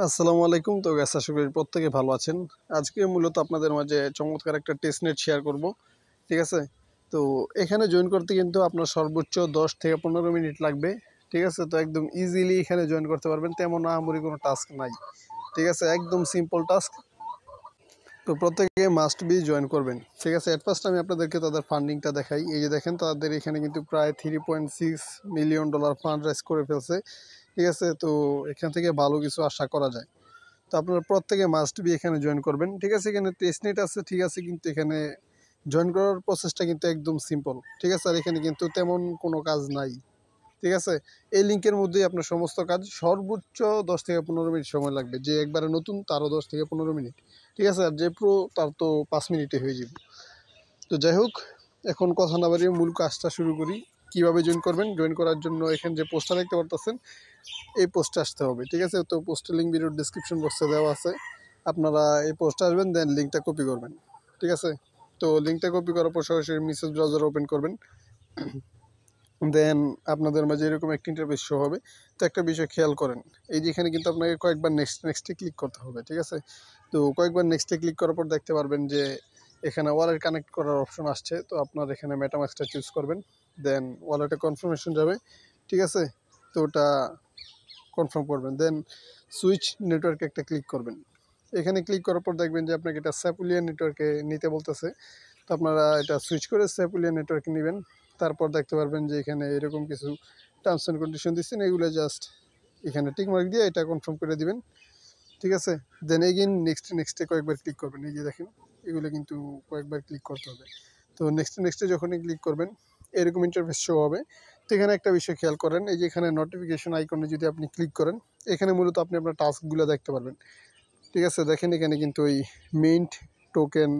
আসসালামু আলাইকুম। তো গ্যাস আশা করি প্রত্যেকে ভালো আছেন। আজকে মূলত আপনাদের মাঝে চমৎকার একটা টেস্ট নেট শেয়ার করব। ঠিক আছে? তো এখানে জয়েন করতে কিন্তু আপনার সর্বোচ্চ 10 থেকে 15 মিনিট লাগবে। ঠিক আছে? তো একদম ইজিলি এখানে জয়েন করতে পারবেন। তেমন আহামরি কোনো টাস্ক নাই। ঠিক আছে? একদম সিম্পল টাস্ক। তো প্রত্যেকে মাস্ট বি জয়েন করবেন। ঠিক আছে? এট ফার্স্ট আমি আপনাদেরকে তাদের ফান্ডিংটা দেখাই। এই যে দেখেন তাদের এখানে কিন্তু প্রায় $3.6 মিলিয়ন ফান্ড রাইজ করে ফেলছে। ঠিক আছে? তো এখান থেকে ভালো কিছু আশা করা যায়। তো আপনারা প্রত্যেকে মাস্ট বি এখানে জয়েন করবেন। ঠিক আছে? এখানে টেস্ট নেট আছে, ঠিক আছে, কিন্তু এখানে জয়েন করার প্রসেসটা কিন্তু একদম সিম্পল। ঠিক আছে? আর এখানে কিন্তু তেমন কোনো কাজ নাই। ঠিক আছে? এই লিঙ্কের মধ্যেই আপনার সমস্ত কাজ, সর্বোচ্চ 10 থেকে 15 মিনিট সময় লাগবে। যে একবারে নতুন তারও 10 থেকে 15 মিনিট। ঠিক আছে? আর যে প্রো তার তো 5 মিনিটে হয়ে যাবে। তো যাই হোক, এখন কথা না বাড়িয়ে মূল কাজটা শুরু করি। কিভাবে জয়েন করবেন? জয়েন করার জন্য এখানে যে পোস্টটা দেখতে পারতেছেন, এই পোস্টে আসতে হবে। ঠিক আছে? তো পোস্টের লিঙ্ক ভিডিওর ডিসক্রিপশন বক্সে দেওয়া আছে। আপনারা এই পোস্টে আসবেন, দেন লিঙ্কটা কপি করবেন। ঠিক আছে? তো লিঙ্কটা কপি করার পর সরাসরি মেসেজ ব্রাউজার ওপেন করবেন। দেন আপনাদের মাঝে এরকম একটা ইন্টারফেস শো হবে। তো একটা বিষয় খেয়াল করেন, এই যে এখানে কিন্তু আপনাকে কয়েকবার নেক্সটে ক্লিক করতে হবে। ঠিক আছে? তো কয়েকবার নেক্সটে ক্লিক করার পর দেখতে পারবেন যে এখানে ওয়ালেট কানেক্ট করার অপশন আসছে। তো আপনার এখানে মেটামাস্কটা চুজ করবেন, দেন ওয়ালেটে কনফার্মেশন যাবে। ঠিক আছে? তো ওটা কনফার্ম করবেন, দেন সুইচ নেটওয়ার্কে একটা ক্লিক করবেন। এখানে ক্লিক করার পর দেখবেন যে আপনাকে এটা স্যাপুলিয়া নেটওয়ার্কে নিতে বলতেছে। তো আপনারা এটা সুইচ করে স্যাপুলিয়া নেটওয়ার্কে নেবেন। তারপর দেখতে পারবেন যে এখানে এরকম কিছু টার্মস অ্যান্ড কন্ডিশন দিচ্ছেন, এগুলো জাস্ট এখানে টিকমার্ক দিয়ে এটা কনফার্ম করে দিবেন। ঠিক আছে? দেন এগেইন নেক্সটে কয়েকবার ক্লিক করবেন। এই যে দেখেন, এগুলো কিন্তু কয়েকবার ক্লিক করতে হবে। তো নেক্সটে যখনই ক্লিক করবেন এরকম ইন্টারফেস শো হবে। তো এখানে একটা বিষয় খেয়াল করেন, এই যে এখানে নোটিফিকেশন আইকনে যদি আপনি ক্লিক করেন, এখানে মূলত আপনি আপনার টাস্কগুলো দেখতে পারবেন। ঠিক আছে? দেখেন এখানে কিন্তু ওই মিন্ট টোকেন,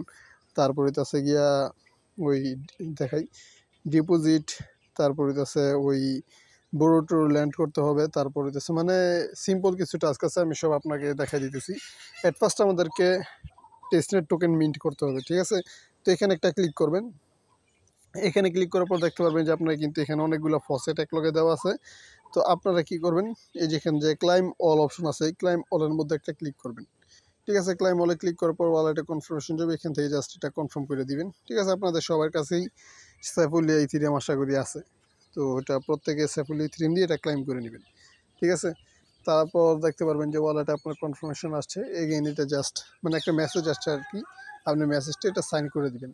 তারপরে আছে গিয়া ওই দেখাই ডিপোজিট, তারপরে আছে ওই বোরোটো ল্যান্ড করতে হবে, তারপরে আছে মানে সিম্পল কিছু টাস্ক আছে, আমি সব আপনাকে দেখাই দিতেছি। এট ফার্স্ট আমাদেরকে টেস্টনেট টোকেন মিন্ট করতে হবে। ঠিক আছে? তো এখানে একটা ক্লিক করবেন। এখানে ক্লিক করার পর দেখতে পারবেন যে আপনার কিন্তু এখানে অনেকগুলো ফসেট একলগে দেওয়া আছে। তো আপনারা কি করবেন, এই যেখানে যে ক্লাইম অল অপশন আছে, এই ক্লাইম অলের মধ্যে একটা ক্লিক করবেন। ঠিক আছে? ক্লাইম অলে ক্লিক করার পর ওয়ালেটে কনফার্মেশন যাবে, এখান থেকে জাস্ট এটা কনফার্ম করে দিবেন। ঠিক আছে? আপনাদের সবার কাছেই সাইফুলিয়া ইথিরিয়াম আশা করি আছে। তো এটা প্রত্যেকে সাইফুলিয়া ইথিরিয়াম দিয়ে এটা ক্লাইম করে নেবেন। ঠিক আছে? তারপর দেখতে পারবেন যে ওয়ালেটে আপনার কনফার্মেশন আসছে। এগেইন এটা জাস্ট মানে একটা মেসেজ আসছে আর কি, আপনি মেসেজটা এটা সাইন করে দিবেন।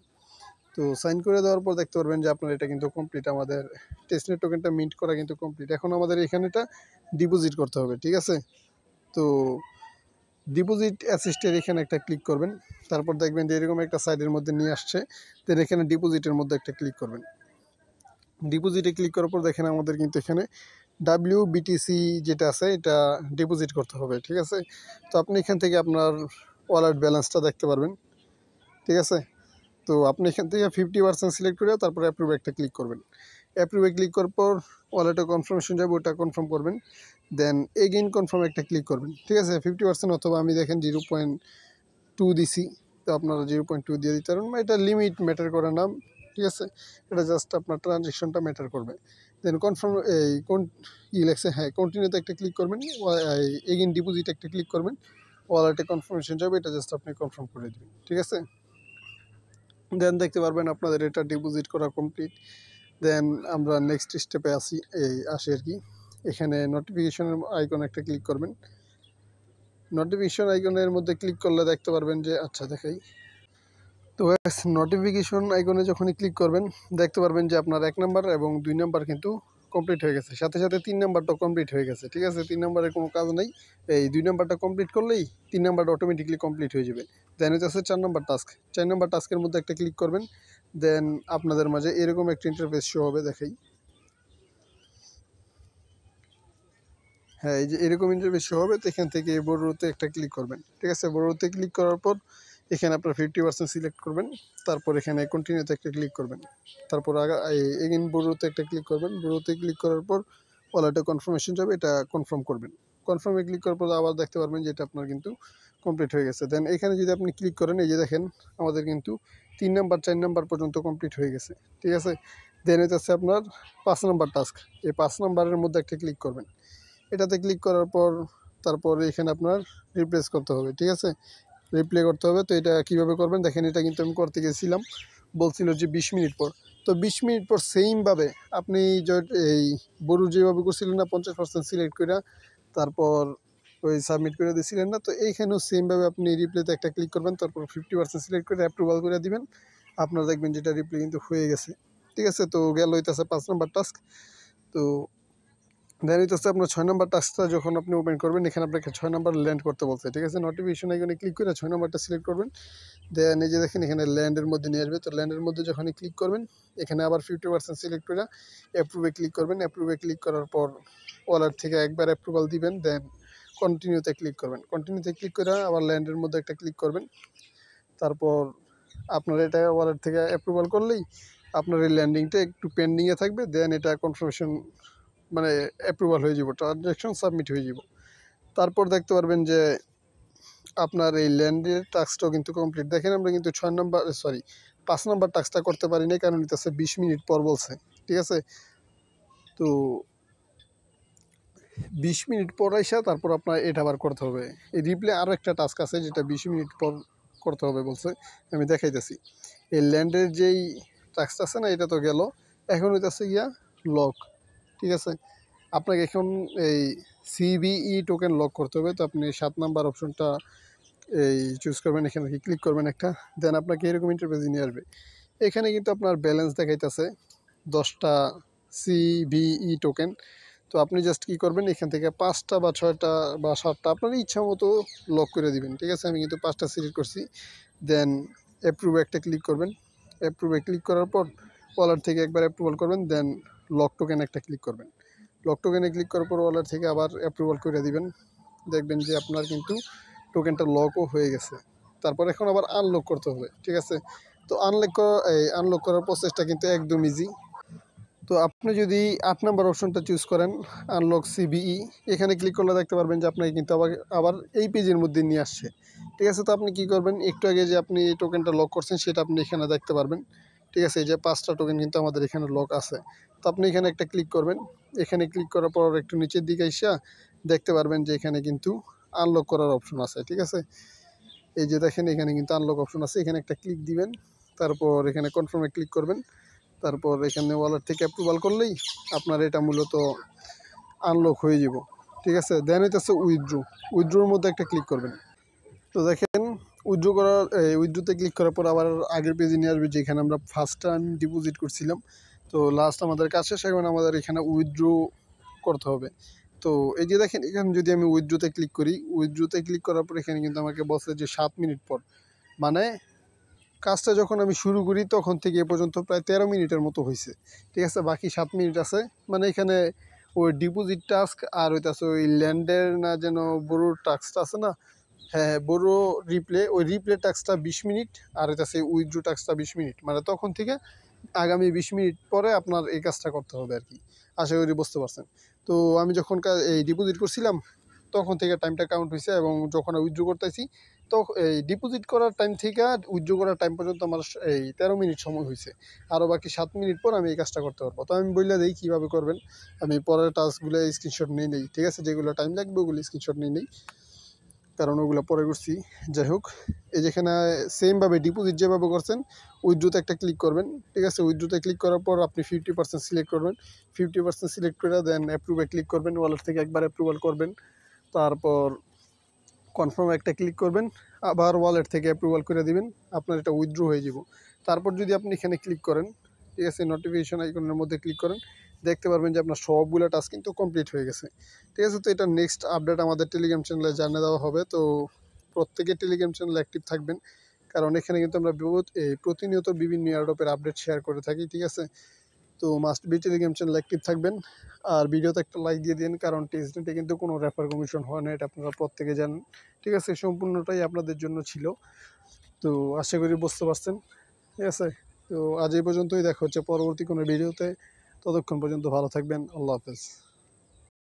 তো সাইন করে দেওয়ার পর দেখতে পারবেন যে আপনার এটা কিন্তু কমপ্লিট, আমাদের টেস্টনেট টোকেনটা মিন্ট করা কিন্তু কমপ্লিট। এখন আমাদের এখানে এটা ডিপোজিট করতে হবে। ঠিক আছে? তো ডিপোজিট অ্যাসিস্টের এখানে একটা ক্লিক করবেন। তারপর দেখবেন যে এরকম একটা সাইডের মধ্যে নিয়ে আসছে, দেন এখানে ডিপোজিটের মধ্যে একটা ক্লিক করবেন। ডিপোজিটে ক্লিক করার পর দেখেন আমাদের কিন্তু এখানে WBTC যেটা আছে এটা ডিপোজিট করতে হবে। ঠিক আছে? তো আপনি এখান থেকে আপনার ওয়ালেট ব্যালেন্সটা দেখতে পারবেন। ঠিক আছে? তো আপনি এখান থেকে 50% সিলেক্ট করে তারপরে অ্যাপ্রুভে একটা ক্লিক করবেন। অ্যাপ্রুভে ক্লিক করার পর ওয়ালেটে কনফার্মেশন যাবে, ওটা কনফার্ম করবেন। দেন এগেইন কনফার্ম একটা ক্লিক করবেন। ঠিক আছে? 50% অথবা আমি দেখেন 0.2 দিছি। তো আপনারা 0.2 দিয়ে দিতে পারেন, এটা লিমিট ম্যাটার করে না। ঠিক আছে? এটা জাস্ট আপনার ট্রানজেকশনটা ম্যাটার করবে। দেন কনফার্ম এই কোন লেখছে, হ্যাঁ, কন্টিনিউতে একটা ক্লিক করবেন। এগেইন ডিপোজিট একটা ক্লিক করবেন। ওয়ালেটে কনফার্মেশন যাবে, এটা জাস্ট আপনি কনফার্ম করে দেবেন। ঠিক আছে? দেন দেখতে পারবেন আপনাদের এটা ডিপোজিট করা কমপ্লিট। দেন আমরা নেক্সট স্টেপে আসি আর কি। এখানে নোটিফিকেশনের আইকন একটা ক্লিক করবেন। নোটিফিকেশন আইকনের মধ্যে ক্লিক করলে দেখতে পারবেন যে আচ্ছা দেখাই। তো নোটিফিকেশন আইকনে যখনই ক্লিক করবেন দেখতে পারবেন যে আপনার 1 নাম্বার এবং 2 নাম্বার কিন্তু কমপ্লিট হয়ে গেছে, সাথে সাথে 3 নাম্বারটাও কমপ্লিট হয়ে গেছে। ঠিক আছে? 3 নাম্বারের কোনো কাজ নেই, এই 2 নাম্বারটা কমপ্লিট করলেই 3 নাম্বারটা অটোমেটিকলি কমপ্লিট হয়ে যাবে। দেন হচ্ছে 4 নাম্বার টাস্ক। 4 নাম্বার টাস্কের মধ্যে একটা ক্লিক করবেন। দেন আপনাদের মাঝে এরকম একটা ইন্টারফেস শো হবে, দেখাই। হ্যাঁ, এই যে এরকম ইন্টারফেস শো হবে। তো এখান থেকে বড়তে একটা ক্লিক করবেন। ঠিক আছে? বড়তে ক্লিক করার পর এখানে আপনার 50% সিলেক্ট করবেন। তারপর এখানে কন্টিনিউতে একটা ক্লিক করবেন। তারপর এগেইন বড়তে একটা ক্লিক করবেন। বড়তে ক্লিক করার পর ওয়ালেটে কনফার্মেশন যাবে, এটা কনফার্ম করবেন। কনফার্মে ক্লিক করার পর আবার দেখতে পারবেন যে এটা আপনার কিন্তু কমপ্লিট হয়ে গেছে। দেন এখানে যদি আপনি ক্লিক করেন, এই যে দেখেন আমাদের কিন্তু 3 নাম্বার 4 নাম্বার পর্যন্ত কমপ্লিট হয়ে গেছে। ঠিক আছে? দেন এটা হচ্ছে আপনার 5 নাম্বার টাস্ক। এই 5 নাম্বারের মধ্যে একটা ক্লিক করবেন। এটাতে ক্লিক করার পর তারপর এখানে আপনার রিপ্লেস করতে হবে, ঠিক আছে, রিপ্লে করতে হবে। তো এটা কীভাবে করবেন দেখেন, এটা কিন্তু আমি করতে গেছিলাম, বলছিল যে 20 মিনিট পর। তো 20 মিনিট পর সেমভাবে আপনি এই বড়ু যেভাবে করছিলেন না 50% সিলেক্ট করে তারপর ওই সাবমিট করে দিয়েছিলেন না, তো এইখানেও সেমভাবে আপনি রিপ্লেতে একটা ক্লিক করবেন, তারপর 50% সিলেক্ট করে অ্যাপ্রুভাল করে দিবেন। আপনার দেখবেন যেটা রিপ্লে কিন্তু হয়ে গেছে, ঠিক আছে। তো গেল হইতেছে 5 নম্বর টাস্ক। তো দেন হইতেছে আপনার 6 নম্বর টাস্কটা যখন আপনি ওপেন করবেন, এখানে আপনাকে 6 নম্বর ল্যান্ড করতে বলছে, ঠিক আছে। নোটিফিকেশন আইকনে ক্লিক করে 6 নম্বরটা সিলেক্ট করবেন। দেন এই যে দেখেন এখানে ল্যান্ডের মধ্যে নিয়ে আসবে। তো ল্যান্ডের মধ্যে যখনই ক্লিক করবেন, এখানে আবার 50% সিলেক্ট করে অ্যাপ্রুভে ক্লিক করবেন। অ্যাপ্রুভে ক্লিক করার পর ওয়ালেট থেকে একবার অ্যাপ্রুভাল দিবেন, দেন কন্টিনিউতে ক্লিক করবেন। কন্টিনিউতে ক্লিক করে আবার ল্যান্ডের মধ্যে একটা ক্লিক করবেন। তারপর আপনার এটা ওয়ালেট থেকে অ্যাপ্রুভাল করলেই আপনার এই ল্যান্ডিংটা একটু পেন্ডিংয়ে থাকবে, দেন এটা কনফার্মেশন মানে অ্যাপ্রুভাল হয়ে যাব, ট্রানজ্যাকশন সাবমিট হয়ে যাব। তারপর দেখতে পারবেন যে আপনার এই ল্যান্ডের টাস্কটাও কিন্তু কমপ্লিট। দেখেন আমরা কিন্তু 5 নম্বর টাস্কটা করতে পারি না, কারণ এটা 20 মিনিট পর বলছে, ঠিক আছে। তো 20 মিনিট পর আইসা তারপর আপনার এটা আবার করতে হবে। এই রিপ্লে আরও একটা টাস্ক আছে যেটা 20 মিনিট পর করতে হবে বলছে, আমি দেখাইতেছি। এই ল্যান্ডের যেই টাস্কটা আছে না, এটা তো গেল। এখন হইতেছে গিয়া লক, ঠিক আছে। আপনাকে এখন এই সিবিই টোকেন লক করতে হবে। তো আপনি 7 নাম্বার অপশনটা এই চুজ করবেন, এখানে ক্লিক করবেন একটা, দেন আপনাকে এরকম ইন্টারফেসে নিয়ে আসবে। এখানে কিন্তু আপনার ব্যালেন্স দেখাইতেছে 10টা সিবিই টোকেন। তো আপনি জাস্ট কী করবেন, এখান থেকে 5টা বা 6টা বা 7টা আপনার ইচ্ছা মতো লক করে দিবেন, ঠিক আছে। আমি কিন্তু 5টা সিলেক্ট করছি। দেন অ্যাপ্রুভে একটা ক্লিক করবেন। অ্যাপ্রুভে ক্লিক করার পর ওয়ালেট থেকে একবার অ্যাপ্রুভাল করবেন, দেন লক টোকেন একটা ক্লিক করবেন। লক টোকেনে ক্লিক করার পর ওয়ালেট থেকে আবার অ্যাপ্রুভাল করে দিবেন। দেখবেন যে আপনার কিন্তু টোকেনটা লকও হয়ে গেছে। তারপর এখন আবার আনলক করতে হবে, ঠিক আছে। তো আনলক করার প্রসেসটা কিন্তু একদম ইজি। তো আপনি যদি 8 নাম্বার অপশনটা চুজ করেন, আনলক সিবিই, এখানে ক্লিক করলে দেখতে পারবেন যে আপনাকে কিন্তু আবার এই পেজের মধ্যে নিয়ে আসছে, ঠিক আছে। তো আপনি কি করবেন, একটু আগে যে আপনি এই টোকেনটা লক করছেন সেটা আপনি এখানে দেখতে পারবেন, ঠিক আছে। এই যে 5টা টোকেন কিন্তু আমাদের এখানে লক আছে। তো আপনি এখানে একটা ক্লিক করবেন। এখানে ক্লিক করার পর একটু নিচের দিকে এসে দেখতে পারবেন যে এখানে কিন্তু আনলক করার অপশন আছে, ঠিক আছে। এই যে দেখেন এখানে কিন্তু আনলক অপশন আছে, এখানে একটা ক্লিক দিবেন। তারপর এখানে কনফার্মে ক্লিক করবেন। তারপর এখানে ওয়ালেট থেকে অ্যাপ্রুভাল করলেই আপনার এটা মূলত আনলক হয়ে যাব, ঠিক আছে। দেন হইতেছে উইথড্রোর মধ্যে একটা ক্লিক করবেন। তো দেখেন উইথড্রোতে ক্লিক করার পর আবার আগের পেজে নিয়ে আসবে, যেখানে আমরা ফার্স্ট টাইম ডিপোজিট করছিলাম। তো লাস্ট আমাদের কাজ শেষ, এখন আমাদের এখানে উইথড্রো করতে হবে। তো এই যে দেখেন এখানে যদি আমি উইথড্রোতে ক্লিক করি, উইথড্রোতে ক্লিক করার পর এখানে কিন্তু আমাকে বলছে যে 7 মিনিট পর, মানে কাজটা যখন আমি শুরু করি তখন থেকে এ পর্যন্ত প্রায় 13 মিনিটের মতো হয়েছে, ঠিক আছে। বাকি 7 মিনিট আছে, মানে এখানে ওই ডিপোজিট টাস্ক আর হইতেছে ওই ল্যান্ডের না যেন বড় টাস্কটা আছে না, হ্যাঁ বড় ওই রিপ্লে টাস্কটা 20 মিনিট আর হইতেছে উইথড্রো টাস্কটা 20 মিনিট, মানে তখন থেকে আগামী 20 মিনিট পরে আপনার এই কাজটা করতে হবে আর কি। আশা করি বুঝতে পারছেন। তো আমি যখন এই ডিপোজিট করছিলাম তখন থেকে টাইমটা কাউন্ট হয়েছে, এবং যখন উইথড্র করতেছি তো এই ডিপোজিট করার টাইম থেকে উইথড্র করার টাইম পর্যন্ত আমার এই 13 মিনিট সময় হয়েছে। আরও বাকি 7 মিনিট পর আমি এই কাজটা করতে পারবো। তো আমি বললে দিই কীভাবে করবেন। আমি পরের টাস্কগুলো স্ক্রিনশট নিয়ে নেই, ঠিক আছে। যেগুলো টাইম লাগবে ওগুলো স্ক্রিনশট নিয়ে নেই, কারণ ওগুলো পরে করছি। যাই হোক, এই যেখানে সেমভাবে ডিপোজিট যেভাবে করছেন উইথড্রোতে একটা ক্লিক করবেন, ঠিক আছে। উইথড্রোতে ক্লিক করার পর আপনি 50% সিলেক্ট করবেন। 50% সিলেক্ট করে দেন অ্যাপ্রুভে ক্লিক করবেন, ওয়ালেট থেকে একবার অ্যাপ্রুভাল করবেন। তারপর কনফার্ম একটা ক্লিক করবেন, আবার ওয়ালেট থেকে অ্যাপ্রুভাল করে দিবেন, আপনার এটা উইথড্র হয়ে যাব। তারপর যদি আপনি এখানে ক্লিক করেন, ঠিক আছে, নোটিফিকেশন আইকনের মধ্যে ক্লিক করেন, দেখতে পারবেন যে আপনার সবগুলো টাস্ক কিন্তু কমপ্লিট হয়ে গেছে, ঠিক আছে। তো এটা নেক্সট আপডেট আমাদের টেলিগ্রাম চ্যানেলে জানিয়ে দেওয়া হবে। তো প্রত্যেকে টেলিগ্রাম চ্যানেলে অ্যাক্টিভ থাকবেন, কারণ এখানে কিন্তু আমরা প্রতিনিয়ত বিভিন্ন এয়ারড্রপের আপডেট শেয়ার করে থাকি, ঠিক আছে। তো must be Telegram channel active থাকবেন। আর ভিডিওতে একটা লাইক দিয়ে দিন, কারণ টেস্টনেটে কিন্তু কোনো রেফার কমিশন হয় না, এটা আপনারা প্রত্যেকে জানেন, ঠিক আছে। সম্পূর্ণটাই আপনাদের জন্য ছিল। তো আশা করি বুঝতে পারছেন, ঠিক আছে। তো আজ এই পর্যন্তই, দেখা হচ্ছে পরবর্তী কোনো ভিডিওতে। ততক্ষণ পর্যন্ত ভালো থাকবেন। আল্লাহ হাফেজ।